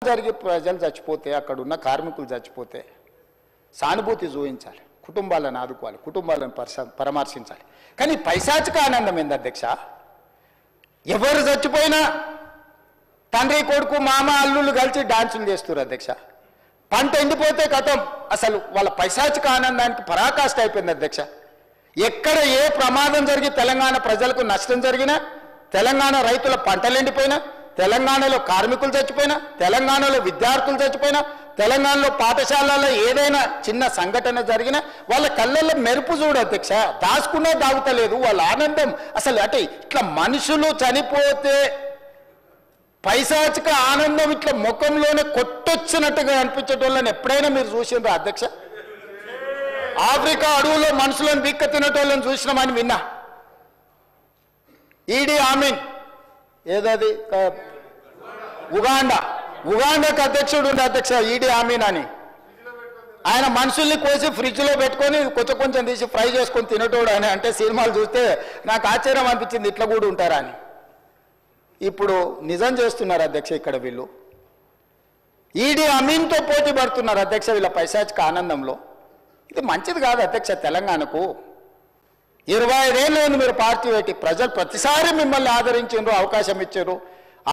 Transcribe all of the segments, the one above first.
జరిగి ప్రజలు చచ్చిపోతే అక్కడ ఉన్న కార్మికులు చచ్చిపోతే సానుభూతి చూపించాలి, కుటుంబాలను ఆదుకోవాలి, కుటుంబాలను పరామర్శించాలి. కానీ పైశాచిక ఆనందం ఏంది అధ్యక్ష? ఎవరు చచ్చిపోయినా తండ్రి కొడుకు మామ అల్లుళ్ళు కలిసి డాన్సులు చేస్తారు అధ్యక్ష. పంట ఎండిపోతే కథం, అసలు వాళ్ళ పైశాచిక ఆనందానికి పరాకాష్ట అయిపోయింది అధ్యక్ష. ఎక్కడ ఏ ప్రమాదం జరిగి తెలంగాణ ప్రజలకు నష్టం జరిగినా, తెలంగాణ రైతుల పంటలు ఎండిపోయినా, తెలంగాణలో కార్మికులు చచ్చిపోయినా, తెలంగాణలో విద్యార్థులు చచ్చిపోయినా, తెలంగాణలో పాఠశాలలో ఏదైనా చిన్న సంఘటన జరిగినా వాళ్ళ కళ్ళల్లో మెరుపు చూడు అధ్యక్ష. దాచుకున్నా దాగుతలేదు వాళ్ళ ఆనందం. అసలు అంటే ఇట్లా మనుషులు చనిపోతే పైశాచిక ఆనందం ఇట్లా ముఖంలోనే కొట్టొచ్చినట్టుగా అనిపించేటోళ్ళని ఎప్పుడైనా మీరు చూసిండ్రా అధ్యక్ష? ఆఫ్రికా అడవులో మనుషులను బిక్క తినేటోళ్ళని చూసినామని విన్నా. ఈడీ ఆమీన్ ఏదది ఉగాండాకు అధ్యక్షుడు ఉండే అధ్యక్ష ఈడీ ఆమీన్ అని. ఆయన మనుషుల్ని కోసి ఫ్రిడ్జ్లో పెట్టుకొని కొంచెం తీసి ఫ్రై చేసుకొని తినేటోడు అని. అంటే సినిమాలు చూస్తే నాకు ఆశ్చర్యం అనిపించింది, ఇట్లా కూడా ఉంటారా అని. ఇప్పుడు నిజం చేస్తున్నారు అధ్యక్ష. ఇక్కడ వీళ్ళు ఈడీ అమీన్తో పోటీ పడుతున్నారు అధ్యక్ష వీళ్ళ పైశాచిక ఆనందంలో. ఇది మంచిది కాదు అధ్యక్ష. తెలంగాణకు 25 ఏళ్ళు మీరు పార్టీ పెట్టి ప్రజలు ప్రతిసారి మిమ్మల్ని ఆదరించారు, అవకాశం ఇచ్చారు.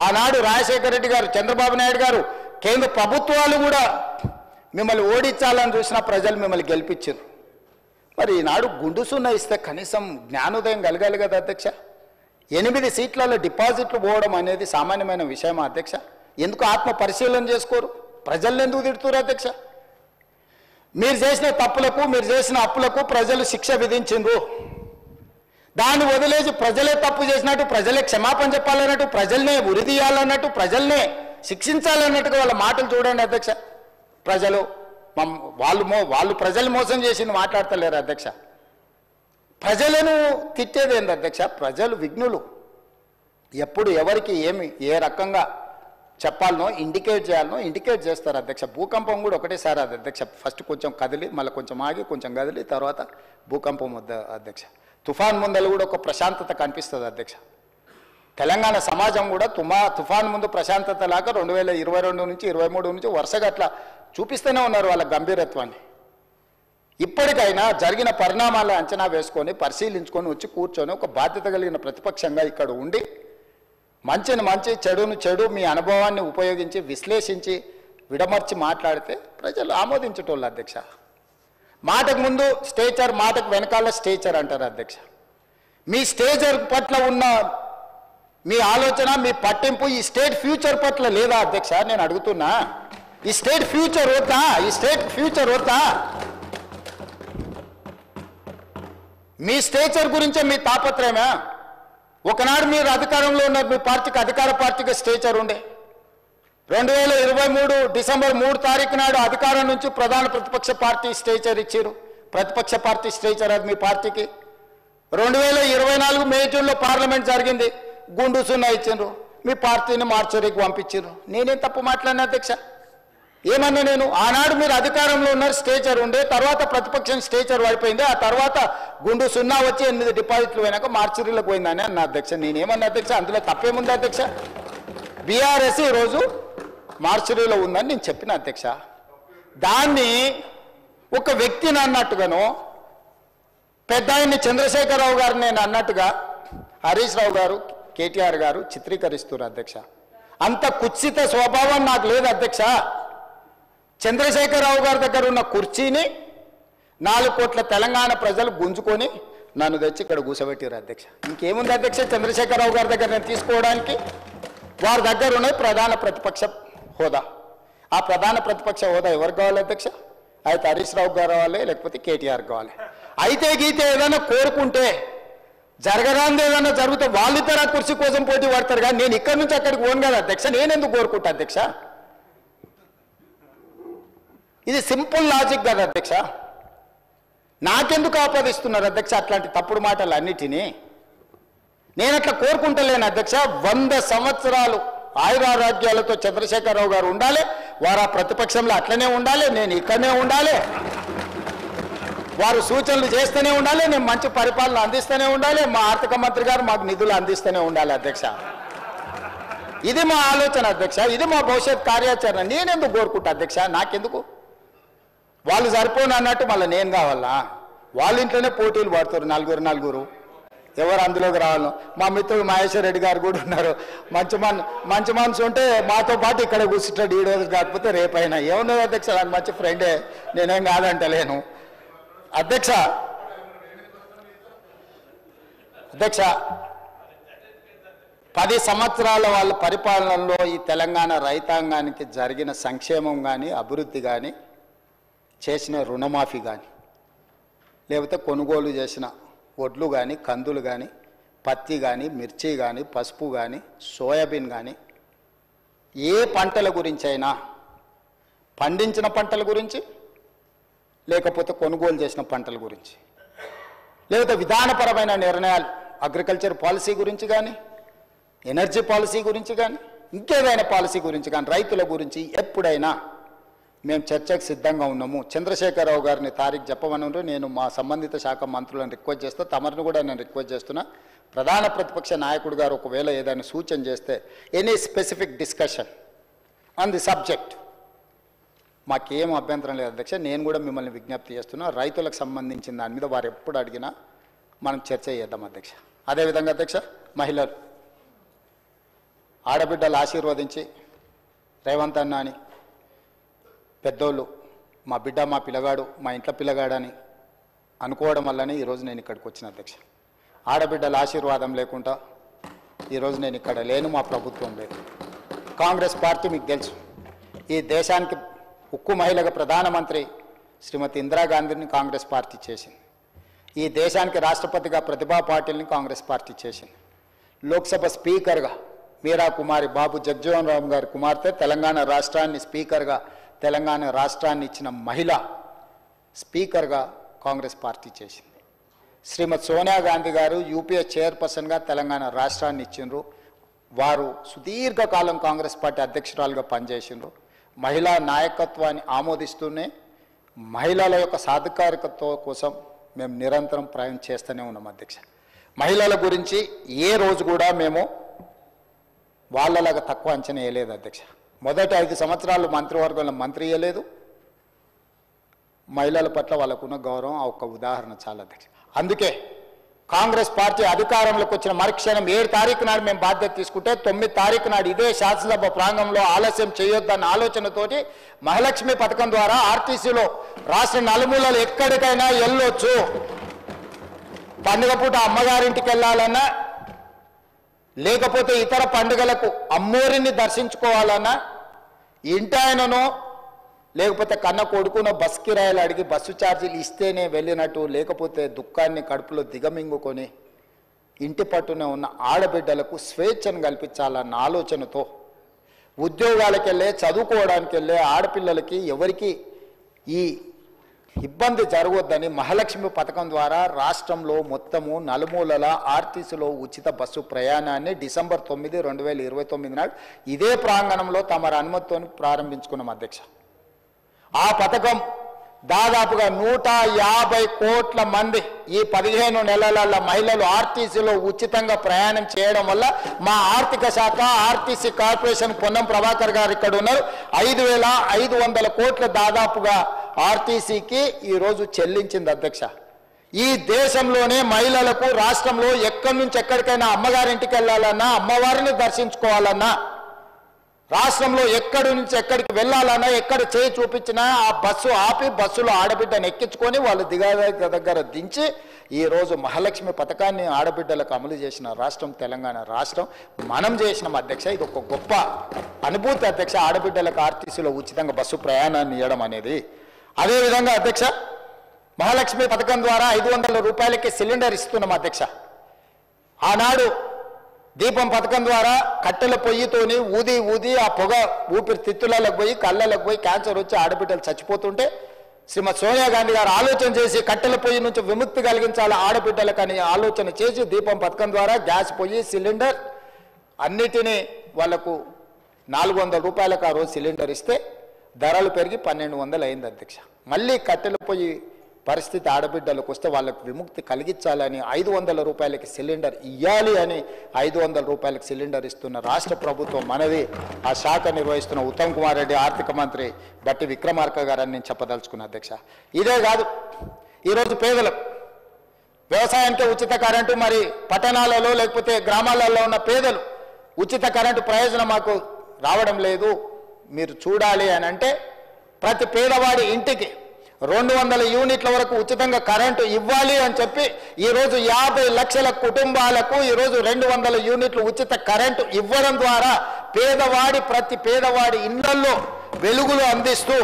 ఆనాడు రాజశేఖర రెడ్డి గారు, చంద్రబాబు నాయుడు గారు, కేంద్ర ప్రభుత్వాలు కూడా మిమ్మల్ని ఓడించాలని చూసిన ప్రజలు మిమ్మల్ని గెలిపించారు. మరి ఈనాడు గుండు సున్నా ఇస్తే కనీసం జ్ఞానోదయం కలగాలి కదా అధ్యక్ష. 8 సీట్లలో డిపాజిట్లు పోవడం అనేది సామాన్యమైన విషయమా అధ్యక్ష? ఎందుకు ఆత్మ పరిశీలన చేసుకోరు? ప్రజల్ని ఎందుకు తిడుతున్నారు అధ్యక్ష? మీరు చేసిన తప్పులకు, మీరు చేసిన అప్పులకు ప్రజలు శిక్ష విధించిండ్రు. దాన్ని వదిలేసి ప్రజలే తప్పు చేసినట్టు, ప్రజలే క్షమాపణ చెప్పాలన్నట్టు, ప్రజల్నే ఉరిదీయాలన్నట్టు, ప్రజల్నే శిక్షించాలన్నట్టుగా వాళ్ళ మాటలు చూడండి అధ్యక్ష. ప్రజలు వాళ్ళు ప్రజలు మోసం చేసింది మాట్లాడతలేరు అధ్యక్ష. ప్రజలను తిట్టేది ఏంది అధ్యక్ష? ప్రజలు విఘ్నులు. ఎప్పుడు ఎవరికి ఏ రకంగా చెప్పాలనో ఇండికేట్ చేయాలనో ఇండికేట్ చేస్తారు అధ్యక్ష. భూకంపం కూడా ఒకటేసారి అది అధ్యక్ష. ఫస్ట్ కొంచెం కదిలి, మళ్ళీ కొంచెం ఆగి, కొంచెం కదిలి, తర్వాత భూకంపం వద్ద అధ్యక్ష. తుఫాన్ ముందలు కూడా ఒక ప్రశాంతత కనిపిస్తుంది అధ్యక్ష. తెలంగాణ సమాజం కూడా తుఫాన్ ముందు ప్రశాంతత లాగా 2022 నుంచి 23 నుంచి వరుసగా అట్లా చూపిస్తూనే ఉన్నారు వాళ్ళ గంభీరత్వాన్ని. ఇప్పటికైనా జరిగిన పరిణామాలను అంచనా వేసుకొని పరిశీలించుకొని వచ్చి కూర్చొని ఒక బాధ్యత కలిగిన ప్రతిపక్షంగా ఇక్కడ ఉండి మంచిని మంచి, చెడును చెడు, మీ అనుభవాన్ని ఉపయోగించి విశ్లేషించి విడమర్చి మాట్లాడితే ప్రజలు ఆమోదించేటోళ్ళు అధ్యక్ష. మాటకు ముందు స్టేచర్, మాటకు వెనకాల స్టేచర్ అంటారు అధ్యక్ష. మీ స్టేచర్ పట్ల ఉన్న మీ ఆలోచన, మీ పట్టింపు ఈ స్టేట్ ఫ్యూచర్ పట్ల లేదా అధ్యక్ష? నేను అడుగుతున్నా, ఈ స్టేట్ ఫ్యూచర్ వద్దా? ఈ స్టేట్ ఫ్యూచర్ వద్దా? మీ స్టేచర్ గురించే మీ తాపత్రయమా? ఒకనాడు మీరు అధికారంలో ఉన్నారు, మీ పార్టీకి అధికార పార్టీగా స్టేచర్ ఉండే. 2023 డిసెంబర్ 3 తారీఖు నాడు అధికారం నుంచి ప్రధాన ప్రతిపక్ష పార్టీ స్టేచర్ ఇచ్చారు. ప్రతిపక్ష పార్టీ స్టేచర్ అది మీ పార్టీకి. 2024 మే జూన్లో పార్లమెంట్ జరిగింది, గుండు సున్నా ఇచ్చిండ్రు, మీ పార్టీని మార్చరికి పంపించారు. నేనేం తప్పు మాట్లాడిన అధ్యక్ష? ఏమన్నా నేను? ఆనాడు మీరు అధికారంలో ఉన్నారు, స్టేచర్ ఉండే, తర్వాత ప్రతిపక్షం స్టేచర్ పడిపోయింది, ఆ తర్వాత గుండు సున్నా వచ్చి 8 డిపాజిట్లు పోయినాక మార్చరీలకు పోయిందని అన్న అధ్యక్ష. నేనేమన్నా అధ్యక్ష? అందులో తప్పేముంది అధ్యక్ష? బీఆర్ఎస్ ఈరోజు మార్చరీలో ఉందని నేను చెప్పిన అధ్యక్ష. దాన్ని ఒక వ్యక్తిని అన్నట్టుగాను, పెద్ద ఆయన్ని చంద్రశేఖరరావు గారు నేను అన్నట్టుగా హరీష్ రావు గారు, కేటీఆర్ గారు చిత్రీకరిస్తున్నారు అధ్యక్ష. అంత కుత్సిత స్వభావం నాకు లేదు అధ్యక్ష. చంద్రశేఖరరావు గారి దగ్గర ఉన్న కుర్చీని 4 కోట్ల తెలంగాణ ప్రజలు గుంజుకొని నన్ను తెచ్చి ఇక్కడ కూర్చోబెట్టారు అధ్యక్ష. ఇంకేముంది అధ్యక్ష చంద్రశేఖరరావు గారి దగ్గర నేను తీసుకోవడానికి? వారి దగ్గర ఉన్నది ప్రధాన ప్రతిపక్ష హోదా. ఆ ప్రధాన ప్రతిపక్ష హోదా ఎవరికి కావాలి అధ్యక్ష? అయితే హరీష్ రావు గారు కావాలి, లేకపోతే కేటీఆర్ కావాలి. అయితే గీతే ఏదైనా కోరుకుంటే జరగరాంది ఏదైనా జరిగితే వాళ్ళిద్దరు ఆ కుర్చీ కోసం పోటీ పడతారు. కానీ నేను ఇక్కడి నుంచి అక్కడికి పోను కదా అధ్యక్ష. నేనెందుకు కోరుకుంటా అధ్యక్ష? ఇది సింపుల్ లాజిక్ కదా అధ్యక్ష. నాకెందుకు ఆపాదిస్తున్నారు అధ్యక్ష అట్లాంటి తప్పుడు మాటలు అన్నిటినీ? నేను అట్లా కోరుకుంటలేను అధ్యక్ష. 100 సంవత్సరాలు ఆయురారోగ్యాలతో చంద్రశేఖరరావు గారు ఉండాలి, వారు ఆ ప్రతిపక్షంలో అట్లనే ఉండాలి, నేను ఇక్కడనే ఉండాలి, వారు సూచనలు చేస్తూనే ఉండాలి, నేను మంచి పరిపాలన అందిస్తూనే ఉండాలి, మా ఆర్థిక మంత్రి గారు మాకు నిధులు అందిస్తూనే ఉండాలి అధ్యక్ష. ఇది మా ఆలోచన అధ్యక్ష, ఇది మా భవిష్యత్ కార్యాచరణ. నేనెందుకు కోరుకుంటా అధ్యక్ష? నాకెందుకు? వాళ్ళు సరిపోను అన్నట్టు మళ్ళీ నేను కావాలా? వాళ్ళ ఇంట్లోనే పోటీలు పడుతారు నలుగురు, ఎవరు అందులోకి రావాలను. మా మిత్రుడు మహేశ్వర్ రెడ్డి గారు కూడా ఉన్నారు. మంచి మనసు ఉంటే మాతో పాటు ఇక్కడ కూర్చుంటాడు, ఈ రోజు కాకపోతే రేపైనా. ఏమున్నది అధ్యక్ష, నాకు మంచి ఫ్రెండే, నేనేం కాదంటలేను అధ్యక్ష. 10 సంవత్సరాల వాళ్ళ పరిపాలనలో ఈ తెలంగాణ రైతాంగానికి జరిగిన సంక్షేమం కానీ, అభివృద్ధి కానీ, చేసిన రుణమాఫీ కానీ, లేకపోతే కొనుగోలు చేసిన వడ్లు కానీ, కందులు కానీ, పత్తి కానీ, మిర్చి కానీ, పసుపు కానీ, సోయాబీన్ కానీ, ఏ పంటల గురించి అయినా, పండించిన పంటల గురించి, లేకపోతే కొనుగోలు చేసిన పంటల గురించి, లేకపోతే విధానపరమైన నిర్ణయాలు అగ్రికల్చర్ పాలసీ గురించి కానీ, ఎనర్జీ పాలసీ గురించి కానీ, ఇంకేదైనా పాలసీ గురించి కానీ, రైతుల గురించి ఎప్పుడైనా మేము చర్చకు సిద్ధంగా ఉన్నాము. చంద్రశేఖరరావు గారిని తారీఖు చెప్పమన్నారు. నేను మా సంబంధిత శాఖ మంత్రులను రిక్వెస్ట్ చేస్తూ, తమరిని కూడా నేను రిక్వెస్ట్ చేస్తున్నా. ప్రధాన ప్రతిపక్ష నాయకుడు గారు ఒకవేళ ఏదైనా సూచన చేస్తే, any specific discussion on the subject, మాకేం అభ్యంతరం లేదు అధ్యక్ష. నేను కూడా మిమ్మల్ని విజ్ఞప్తి చేస్తున్నా, రైతులకు సంబంధించిన దాని మీద వారు ఎప్పుడు అడిగినా మనం చర్చ చేద్దాం అధ్యక్ష. అదేవిధంగా అధ్యక్ష, మహిళలు ఆడబిడ్డలు ఆశీర్వదించి రేవంత్ అన్న అని పెద్దోళ్ళు, మా బిడ్డ మా పిల్లగాడు, మా ఇంట్లో పిల్లగాడని అనుకోవడం వల్లనే ఈరోజు నేను ఇక్కడికి వచ్చిన అధ్యక్ష. ఆడబిడ్డల ఆశీర్వాదం లేకుండా ఈరోజు నేను ఇక్కడ లేను, మా ప్రభుత్వం లేదు. కాంగ్రెస్ పార్టీ మీకు తెలుసు, ఈ దేశానికి ఉక్కు మహిళగా ప్రధానమంత్రి శ్రీమతి ఇందిరాగాంధీని కాంగ్రెస్ పార్టీ చేసింది. ఈ దేశానికి రాష్ట్రపతిగా ప్రతిభా పాటిల్ని కాంగ్రెస్ పార్టీ చేసింది. లోక్సభ స్పీకర్గా మీరా కుమారి బాబు జగజ్జీవన్ రామ్ గారి కుమార్తె, తెలంగాణ రాష్ట్రాన్ని స్పీకర్గా, తెలంగాణ రాష్ట్రాన్ని ఇచ్చిన మహిళ స్పీకర్గా కాంగ్రెస్ పార్టీ చేసింది. శ్రీమతి సోనియా గాంధీ గారు యూపీఏ చైర్పర్సన్గా తెలంగాణ రాష్ట్రాన్ని ఇచ్చిండ్రు. వారు సుదీర్ఘకాలం కాంగ్రెస్ పార్టీ అధ్యక్షురాలుగా పనిచేసిండ్రు. మహిళా నాయకత్వాన్ని ఆమోదిస్తూనే మహిళల యొక్క సాధికారికత కోసం మేము నిరంతరం ప్రయాణం చేస్తూనే ఉన్నాం అధ్యక్ష. మహిళల గురించి ఏ రోజు కూడా మేము వాళ్ళలాగా తక్కువ అంచనా వేయలేదు అధ్యక్ష. మొదటి 5 సంవత్సరాలు మంత్రివర్గంలో మంత్రి ఇవ్వలేదు. మహిళల పట్ల వాళ్ళకున్న గౌరవం ఆ ఒక్క ఉదాహరణ చాలా అధ్యక్ష. అందుకే కాంగ్రెస్ పార్టీ అధికారంలోకి వచ్చిన మరుక్షణం 7 తారీఖు నాడు మేము బాధ్యత తీసుకుంటే 9 తారీఖు నాడు ఇదే శాసనసభ ప్రాంగణంలో ఆలస్యం చేయొద్దన్న ఆలోచనతోటి మహాలక్ష్మి పథకం ద్వారా ఆర్టీసీలో రాష్ట్ర నలుమూలలు ఎక్కడికైనా వెళ్ళొచ్చు. పండుగ పూట అమ్మగారింటికి వెళ్ళాలన్నా, లేకపోతే ఇతర పండుగలకు అమ్మోరిని దర్శించుకోవాలన్నా, ఇంటాయననో లేకపోతే కన్న కొడుకునో బస్ కిరాయిలు అడిగి బస్సు ఛార్జీలు ఇస్తేనే వెళ్ళినట్టు, లేకపోతే దుఃఖాన్ని కడుపులో దిగమింగుకొని ఇంటి పట్టునే ఉన్న ఆడబిడ్డలకు స్వేచ్ఛను కల్పించాలన్న ఆలోచనతో ఉద్యోగాలకు వెళ్ళే, చదువుకోవడానికి వెళ్ళే ఆడపిల్లలకి ఎవరికి ఈ ఇబ్బంది జరగొద్దని మహాలక్ష్మి పథకం ద్వారా రాష్ట్రంలో మొత్తము నలుమూలల ఆర్టీసీలో ఉచిత బస్సు ప్రయాణాన్ని డిసెంబర్ 9, 2029 నాడు ఇదే ప్రాంగణంలో తమ అనుమతితో ప్రారంభించుకున్నాం అధ్యక్ష. ఆ పథకం దాదాపుగా 150 కోట్ల మంది ఈ 15 నెలల మహిళలు ఆర్టీసీలో ఉచితంగా ప్రయాణం చేయడం వల్ల మా ఆర్థిక శాఖ, ఆర్టీసీ కార్పొరేషన్ పొన్నం ప్రభాకర్ గారు ఇక్కడ ఉన్నారు, 5,500 కోట్ల దాదాపుగా ఆర్టీసీకి ఈరోజు చెల్లించింది అధ్యక్ష. ఈ దేశంలోనే మహిళలకు రాష్ట్రంలో ఎక్కడి నుంచి ఎక్కడికైనా అమ్మగారింటికి వెళ్ళాలన్నా, అమ్మవారిని దర్శించుకోవాలన్నా, రాష్ట్రంలో ఎక్కడి నుంచి ఎక్కడికి వెళ్ళాలన్నా, ఎక్కడ చేయి చూపించినా ఆ బస్సు ఆపి బస్సులో ఆడబిడ్డను ఎక్కించుకొని వాళ్ళు దగ్గర దించి ఈరోజు మహాలక్ష్మి పథకాన్ని ఆడబిడ్డలకు అమలు చేసిన రాష్ట్రం తెలంగాణ రాష్ట్రం. మనం చేసిన అధ్యక్ష ఇది ఒక గొప్ప అనుభూతి అధ్యక్ష, ఆడబిడ్డలకు ఆర్టీసీలో ఉచితంగా బస్సు ప్రయాణాన్ని ఇవ్వడం అనేది. అదేవిధంగా అధ్యక్ష, మహాలక్ష్మి పథకం ద్వారా 500 రూపాయలకి సిలిండర్ ఇస్తున్నాం అధ్యక్ష. ఆనాడు దీపం పథకం ద్వారా కట్టెల పొయ్యితోని ఊది ఆ పొగ ఊపిరితిత్తులకు పోయి కళ్ళలకు పోయి క్యాన్సర్ వచ్చి ఆడబిడ్డలు చచ్చిపోతుంటే శ్రీమతి సోనియా గాంధీ గారు ఆలోచన చేసి కట్టెల పొయ్యి నుంచి విముక్తి కలిగించాలి ఆడబిడ్డలకు అని ఆలోచన చేసి దీపం పథకం ద్వారా గ్యాస్ పొయ్యి, సిలిండర్ అన్నిటినీ వాళ్లకు 400 రూపాయలకు ఆ రోజు సిలిండర్ ఇస్తే ధరలు పెరిగి 1200 అయింది అధ్యక్ష. మళ్ళీ కట్టెల పొయ్యి పరిస్థితి ఆడబిడ్డలకు వస్తే వాళ్ళకు విముక్తి కలిగించాలని 500 రూపాయలకి సిలిండర్ ఇవ్వాలి అని 500 రూపాయలకి సిలిండర్ ఇస్తున్న రాష్ట్ర ప్రభుత్వం మనది. ఆ శాఖ నిర్వహిస్తున్న ఉత్తమ్ కుమార్ రెడ్డి, ఆర్థిక మంత్రి బట్టి విక్రమార్క గారని నేను చెప్పదలుచుకున్నా అధ్యక్ష. ఇదే కాదు, ఈరోజు పేదలకు వ్యవసాయానికి ఉచిత కరెంటు, మరి పట్టణాలలో లేకపోతే గ్రామాలలో ఉన్న పేదలు ఉచిత కరెంటు ప్రయోజనం మాకు రావడం లేదు. మీరు చూడాలి అని అంటే ప్రతి పేదవాడి ఇంటికి 200 యూనిట్ల వరకు ఉచితంగా కరెంటు ఇవ్వాలి అని చెప్పి ఈరోజు 50 లక్షల కుటుంబాలకు ఈరోజు 200 యూనిట్లు ఉచిత కరెంటు ఇవ్వడం ద్వారా ప్రతి పేదవాడి ఇళ్లలో వెలుగులు అందిస్తూ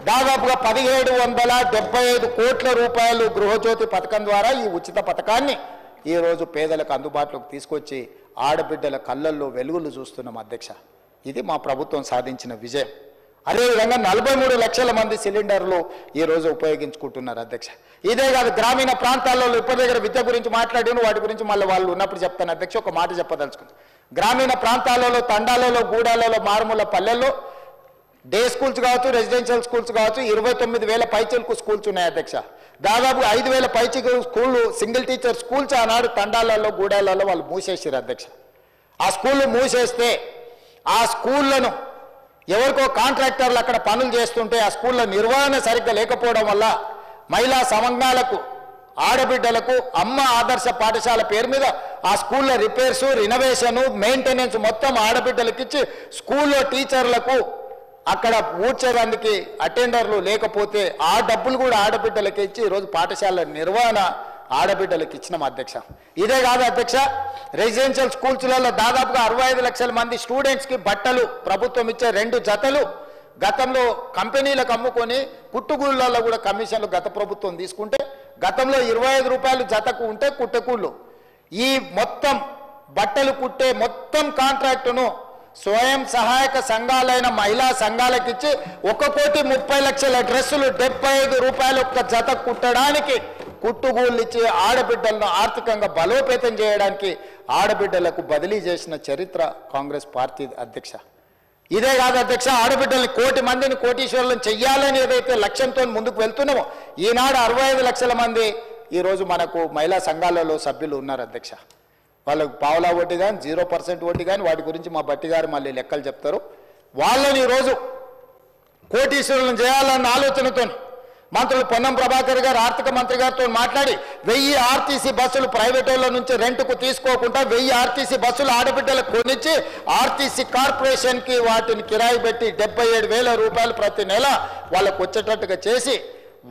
దాదాపుగా 1775 కోట్ల రూపాయలు గృహజ్యోతి పథకం ద్వారా ఈ ఉచిత పథకాన్ని ఈరోజు పేదలకు అందుబాటులోకి తీసుకొచ్చి ఆడబిడ్డల కళ్ళల్లో వెలుగులు చూస్తున్నాం అధ్యక్ష. ఇది మా ప్రభుత్వం సాధించిన విజయం. అదేవిధంగా 43 లక్షల మంది సిలిండర్లు ఈరోజు ఉపయోగించుకుంటున్నారు అధ్యక్ష. ఇదే కాదు, గ్రామీణ ప్రాంతాల్లో ఇప్పటి దగ్గర విద్య గురించి మాట్లాడిన వాటి గురించి మళ్ళీ వాళ్ళు ఉన్నప్పుడు చెప్తాను అధ్యక్ష. ఒక మాట చెప్పదలుచుకుంది, గ్రామీణ ప్రాంతాలలో, తండాలలో, గూడాలలో, మారుమూల పల్లెల్లో డే స్కూల్స్ కావచ్చు, రెసిడెన్షియల్ స్కూల్స్ కావచ్చు, 29,000 పైచిలకు స్కూల్స్ ఉన్నాయి అధ్యక్ష. దాదాపు 5,000 పైచిలకు స్కూళ్ళు, సింగిల్ టీచర్ స్కూల్స్ ఆనాడు తండాలలో, గూడాలలో వాళ్ళు మూసేసారు అధ్యక్ష. ఆ స్కూళ్ళు మూసేస్తే ఆ స్కూళ్లను ఎవరికో కాంట్రాక్టర్లు అక్కడ పనులు చేస్తుంటే ఆ స్కూళ్ళ నిర్వహణ సరిగ్గా లేకపోవడం వల్ల మహిళా సంఘాలకు, ఆడబిడ్డలకు అమ్మ ఆదర్శ పాఠశాల పేరు మీద ఆ స్కూళ్ళ రిపేర్సు, రినోవేషను, మెయింటెనెన్స్ మొత్తం ఆడబిడ్డలకు ఇచ్చి స్కూల్లో టీచర్లకు అక్కడ ఊడ్చేదానికి అటెండర్లు లేకపోతే ఆ డబ్బులు కూడా ఆడబిడ్డలకి ఇచ్చి ఈరోజు పాఠశాల నిర్వహణ ఆడబిడ్డలకు ఇచ్చినాం అధ్యక్ష. ఇదే కాదు అధ్యక్ష, రెసిడెన్షియల్ స్కూల్స్లలో దాదాపుగా 65 లక్షల మంది స్టూడెంట్స్కి బట్టలు ప్రభుత్వం ఇచ్చే 2 జతలు గతంలో కంపెనీలకు అమ్ముకొని పుట్టుగూళ్ళలో కూడా కమిషన్లు గత ప్రభుత్వం తీసుకుంటే గతంలో 25 రూపాయలు జతకు ఉంటే కుట్టకూళ్ళు ఈ మొత్తం బట్టలు కుట్టే మొత్తం కాంట్రాక్టును స్వయం సహాయక సంఘాలైన మహిళా సంఘాలకు ఇచ్చి 1,30,00,000 డ్రెస్సులు 75 రూపాయలు ఒక్క జత కుట్టడానికి కుట్టుగూళ్ళు ఇచ్చి ఆడబిడ్డలను ఆర్థికంగా బలోపేతం చేయడానికి ఆడబిడ్డలకు బదిలీ చేసిన చరిత్ర కాంగ్రెస్ పార్టీ అధ్యక్ష. ఇదే కాదు అధ్యక్ష, ఆడబిడ్డల్ని 1,00,00,000 మందిని కోటీశ్వరులను చెయ్యాలని ఏదైతే లక్ష్యంతో ముందుకు వెళ్తున్నామో ఈనాడు 65 లక్షల మంది ఈరోజు మనకు మహిళా సంఘాలలో సభ్యులు ఉన్నారు అధ్యక్ష. వాళ్ళకు పావలా వడ్డీ కానీ 0% వడ్డీ కానీ వాటి గురించి మా బట్టి గారు మళ్ళీ లెక్కలు చెప్తారు. వాళ్ళని ఈరోజు కోటీశ్వరులను చేయాలన్న ఆలోచనతో మంత్రులు పొన్నం ప్రభాకర్ గారు ఆర్థిక మంత్రి గారితో మాట్లాడి 1000 ఆర్టీసీ బస్సులు ప్రైవేట్ వాళ్ళ నుంచి రెంట్కు తీసుకోకుండా 1000 ఆర్టీసీ బస్సులు ఆడబిడ్డలకు కొనిచ్చి ఆర్టీసీ కార్పొరేషన్కి వాటిని కిరాయి పెట్టి 77,000 రూపాయలు ప్రతి నెల వాళ్ళకు వచ్చేటట్టుగా చేసి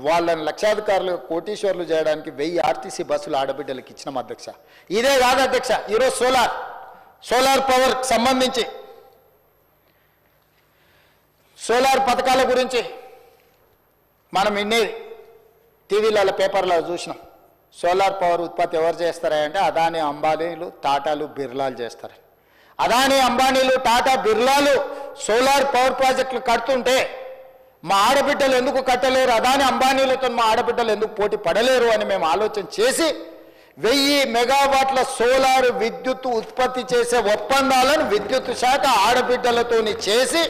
వాళ్ళని లక్షాధికారులు కోటీశ్వర్లు చేయడానికి 1000 ఆర్టీసీ బస్సులు ఆడబిడ్డలకు ఇచ్చినాం అధ్యక్ష. ఇదే కాదు అధ్యక్ష, ఈరోజు సోలార్ పవర్ సంబంధించి సోలార్ పథకాల గురించి మనం ఇన్ని టీవీలలో పేపర్లో చూసినాం. సోలార్ పవర్ ఉత్పత్తి ఎవరు చేస్తారంటే అదానీ, అంబానీలు, టాటాలు, బిర్లాలు చేస్తారు. అదానీ, అంబానీలు, టాటా, బిర్లాలు సోలార్ పవర్ ప్రాజెక్టులు కడుతుంటే మా ఆడబిడ్డలు ఎందుకు కట్టలేరు, అదానీ అంబానీలతో మా ఆడబిడ్డలు ఎందుకు పోటీ పడలేరు అని మేము ఆలోచన చేసి 1000 మెగావాట్ల సోలార్ విద్యుత్ ఉత్పత్తి చేసే ఒప్పందాలను విద్యుత్ శాఖ ఆడబిడ్డలతోని చేసి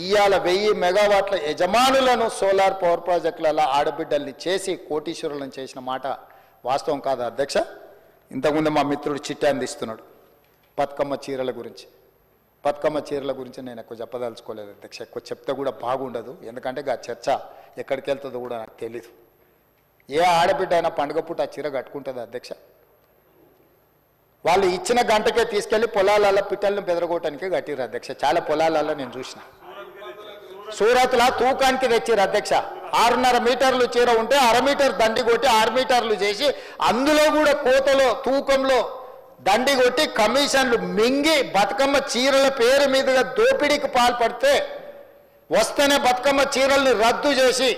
ఇవాళ 1000 మెగావాట్ల యజమానులను సోలార్ పవర్ ప్రాజెక్టులలో ఆడబిడ్డల్ని చేసి కోటీశ్వరులను చేసిన మాట వాస్తవం కాదా అధ్యక్ష? ఇంతకుముందు మా మిత్రుడు చిట్టి అందిస్తున్నాడు బతుకమ్మ చీరల గురించి నేను ఎక్కువ చెప్పదలుచుకోలేదు అధ్యక్ష. ఎక్కువ చెప్తే కూడా బాగుండదు, ఎందుకంటే ఆ చర్చ ఎక్కడికి వెళ్తుందో కూడా నాకు తెలీదు. ఏ ఆడబిడ్డ అయినా పండుగ పూట ఆ చీర కట్టుకుంటుంది అధ్యక్ష? వాళ్ళు ఇచ్చిన గంటకే తీసుకెళ్లి పొలాలలో పిట్టలను బెదరగొట్టడానికే కట్టిరు అధ్యక్ష. చాలా పొలాలలో నేను చూసిన. సూరత్లో తూకానికి తెచ్చిరు అధ్యక్ష. 6.5 మీటర్లు చీర ఉంటే 1/2 మీటర్ దండి కొట్టి 6 మీటర్లు చేసి అందులో కూడా కోతలో తూకంలో దండి కొట్టి కమిషన్లు మింగి బతుకమ్మ చీరల పేరు మీదుగా దోపిడీకి పాల్పడితే వస్తేనే బతుకమ్మ చీరల్ని రద్దు చేసి